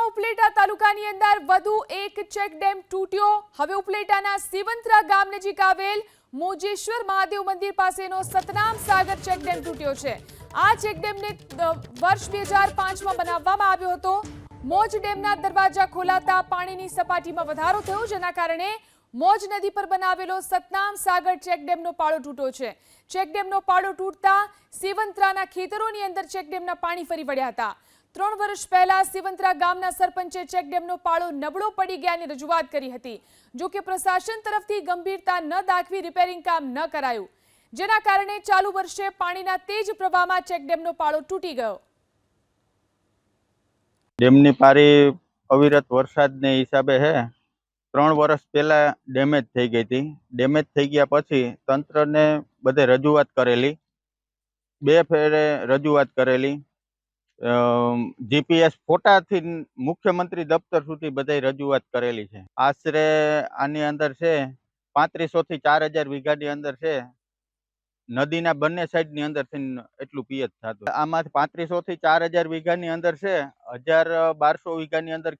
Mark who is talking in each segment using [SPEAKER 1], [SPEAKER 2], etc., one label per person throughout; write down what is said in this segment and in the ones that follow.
[SPEAKER 1] ઉપલેટા તાલુકાની અંદર વધુ એક ચેક ડેમ તૂટ્યો। હવે ઉપલેટાના સિવંતરા ગામ નજીક આવેલ મોજેશ્વર મહાદેવ મંદિર પાસેનો સતનામ સાગર ચેક ડેમ તૂટ્યો છે। આ ચેક ડેમને વર્ષ 2005માં બનાવવામાં આવ્યો હતો। મોજ ડેમના દરવાજા ખોલાતા પાણીની સપાટીમાં વધારો થયો, જેના કારણે મોજ નદી પર બનાવેલો સતનામ સાગર ચેક ડેમનો પાળો તૂટ્યો છે। ચેક ડેમનો પાળો તૂટતા સિવંતરાના ખેતરોની અંદર ચેક ડેમના પાણી ફરી વળ્યા હતા। 3 વર્ષ પહેલા સિવંતરા ગામના સરપંચે ચેક ડેમનો પાળો નબળો પડી ગયાની રજૂઆત કરી હતી। જો કે પ્રશાસન તરફથી ગંભીરતા ન દાખવી રિપેરિંગ કામ ન કરાયું, જેના કારણે ચાલુ વર્ષે પાણીના તેજ પ્રવાહમાં ચેક ડેમનો પાળો તૂટી ગયો।
[SPEAKER 2] ડેમની પારી અવિરત વરસાદને હિસાબે હે 3 વર્ષ પહેલા ડેમેજ થઈ ગઈ હતી। ડેમેજ થઈ ગયા પછી તંત્રને બધે રજૂઆત કરેલી, 2 ફેરે રજૂઆત કરેલી। જીપીએસ ફોટાથી મુખ્યમંત્રી દફતર સુધી બધે રજૂઆત કરેલી છે। આશરે આની અંદર છે 3500 થી 4000 વીઘાની અંદર છે। નદીના બંને સાઈડની અંદર એટલું પિયત થતું। આમાં 3500 થી 4000 વીઘાની અંદર છે। 1200 વીઘાની અંદર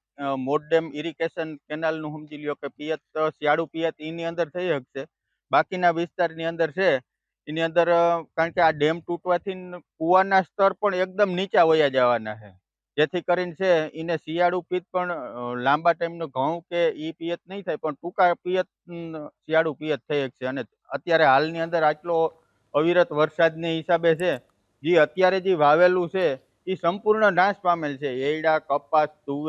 [SPEAKER 2] મોડ ડેમ ઇરિગેશન કેનાલનું સમજી લ્યો કે પિયત શિયાળુ પિયત એની અંદર થઈ શકશે। બાકીના વિસ્તારની અંદર છે એની અંદર, કારણ કે આ ડેમ તૂટવાથી કૂવાના સ્તર પણ એકદમ નીચા વયા જવાના છે, જેથી કરીને છે એને શિયાળુ પિયત પણ લાંબા ટાઈમનો ઘઉં કે ઈ પિયત નહીં થાય, પણ ટૂંકા પિયત શિયાળુ પિયત થઈ શકશે। અને અત્યારે હાલની અંદર આટલો અવિરત વરસાદને હિસાબે છે જે અત્યારે જે વાવેલું છે એ સંપૂર્ણ નાશ પામેલ છે। એરડા, કપાસ, તુવેર